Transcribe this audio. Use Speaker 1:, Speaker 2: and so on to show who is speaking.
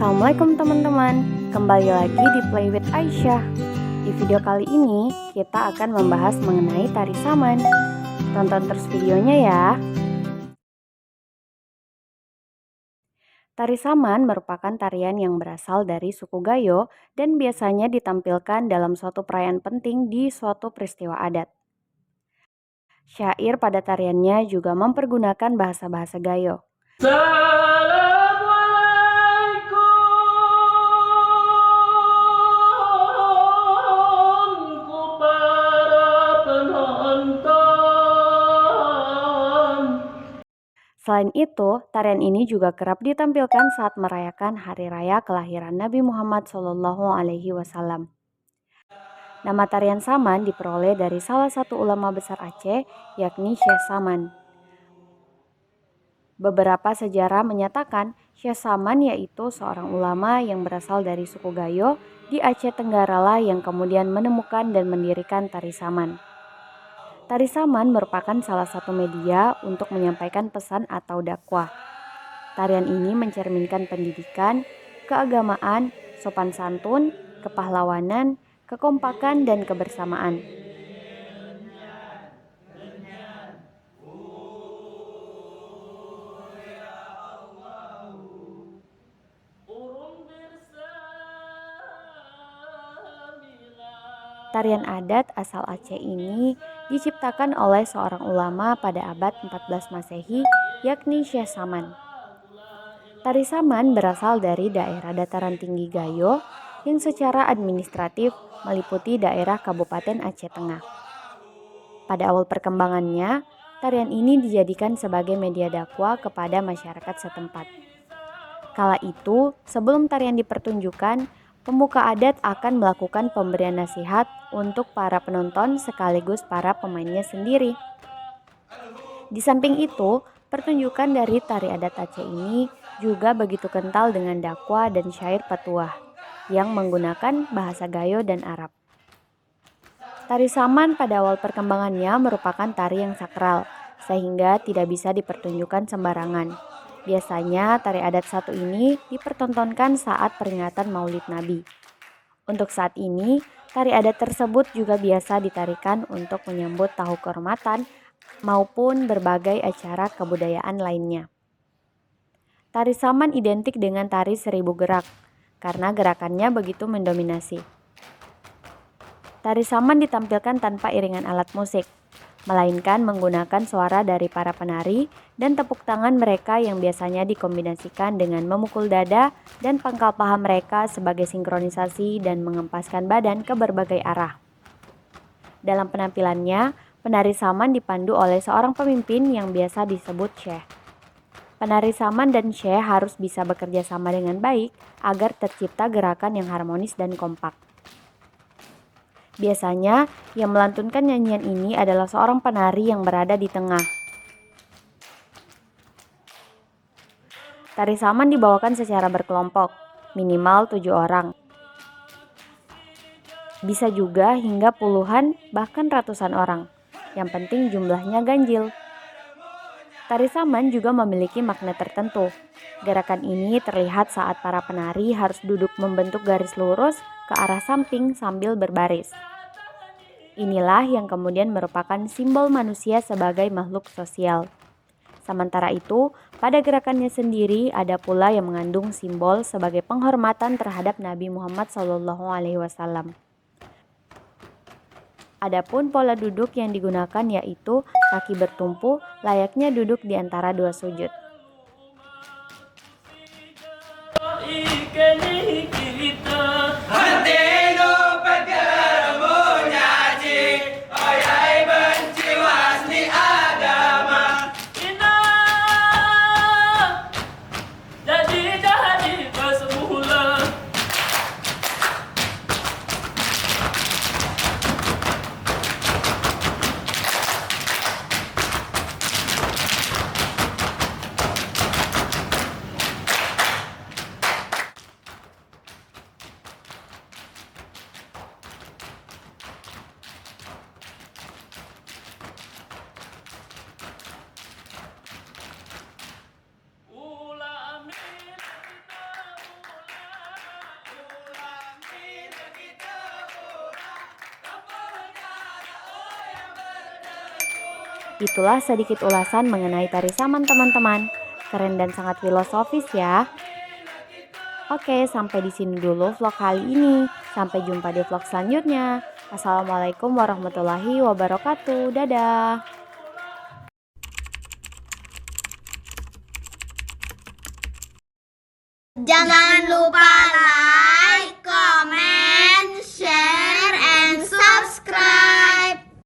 Speaker 1: Assalamualaikum teman-teman, kembali lagi di Play with Aisyah. Di video kali ini, kita akan membahas mengenai tari saman. Tonton terus videonya ya. Tari saman merupakan tarian yang berasal dari suku Gayo dan biasanya ditampilkan dalam suatu perayaan penting di suatu peristiwa adat. Syair pada tariannya juga mempergunakan bahasa-bahasa Gayo. Selain itu, tarian ini juga kerap ditampilkan saat merayakan hari raya kelahiran Nabi Muhammad SAW. Nama tarian saman diperoleh dari salah satu ulama besar Aceh, yakni Syekh Saman. Beberapa sejarah menyatakan Syekh Saman yaitu seorang ulama yang berasal dari suku Gayo di Aceh Tenggara lah yang kemudian menemukan dan mendirikan tari saman. Tari saman merupakan salah satu media untuk menyampaikan pesan atau dakwah. Tarian ini mencerminkan pendidikan, keagamaan, sopan santun, kepahlawanan, kekompakan, dan kebersamaan. Tarian adat asal Aceh ini diciptakan oleh seorang ulama pada abad 14 Masehi, yakni Syekh Saman. Tari saman berasal dari daerah dataran tinggi Gayo yang secara administratif meliputi daerah Kabupaten Aceh Tengah. Pada awal perkembangannya, tarian ini dijadikan sebagai media dakwah kepada masyarakat setempat. Kala itu, sebelum tarian dipertunjukkan, pemuka adat akan melakukan pemberian nasihat untuk para penonton sekaligus para pemainnya sendiri. Di samping itu, pertunjukan dari tari adat Aceh ini juga begitu kental dengan dakwah dan syair petuah yang menggunakan bahasa Gayo dan Arab. Tari saman pada awal perkembangannya merupakan tari yang sakral, sehingga tidak bisa dipertunjukkan sembarangan. Biasanya tari adat satu ini dipertontonkan saat peringatan Maulid Nabi. Untuk saat ini, tari adat tersebut juga biasa ditarikan untuk menyambut tahu kehormatan maupun berbagai acara kebudayaan lainnya. Tari saman identik dengan tari 1000 gerak, karena gerakannya begitu mendominasi. Tari saman ditampilkan tanpa iringan alat musik, melainkan menggunakan suara dari para penari dan tepuk tangan mereka yang biasanya dikombinasikan dengan memukul dada dan pangkal paha mereka sebagai sinkronisasi dan mengempaskan badan ke berbagai arah. Dalam penampilannya, penari saman dipandu oleh seorang pemimpin yang biasa disebut syekh. Penari saman dan syekh harus bisa bekerja sama dengan baik agar tercipta gerakan yang harmonis dan kompak. Biasanya, yang melantunkan nyanyian ini adalah seorang penari yang berada di tengah. Tari saman dibawakan secara berkelompok, minimal 7 orang. Bisa juga hingga puluhan, bahkan ratusan orang. Yang penting jumlahnya ganjil. Tari saman juga memiliki makna tertentu. Gerakan ini terlihat saat para penari harus duduk membentuk garis lurus ke arah samping sambil berbaris. Inilah yang kemudian merupakan simbol manusia sebagai makhluk sosial. Sementara itu, pada gerakannya sendiri ada pula yang mengandung simbol sebagai penghormatan terhadap Nabi Muhammad SAW. Adapun pola duduk yang digunakan yaitu kaki bertumpu layaknya duduk di antara dua sujud. Itulah sedikit ulasan mengenai tari saman teman-teman. Keren dan sangat filosofis ya. Oke, sampai di sini dulu vlog kali ini. Sampai jumpa di vlog selanjutnya. Assalamualaikum warahmatullahi wabarakatuh. Dadah.
Speaker 2: Jangan lupa like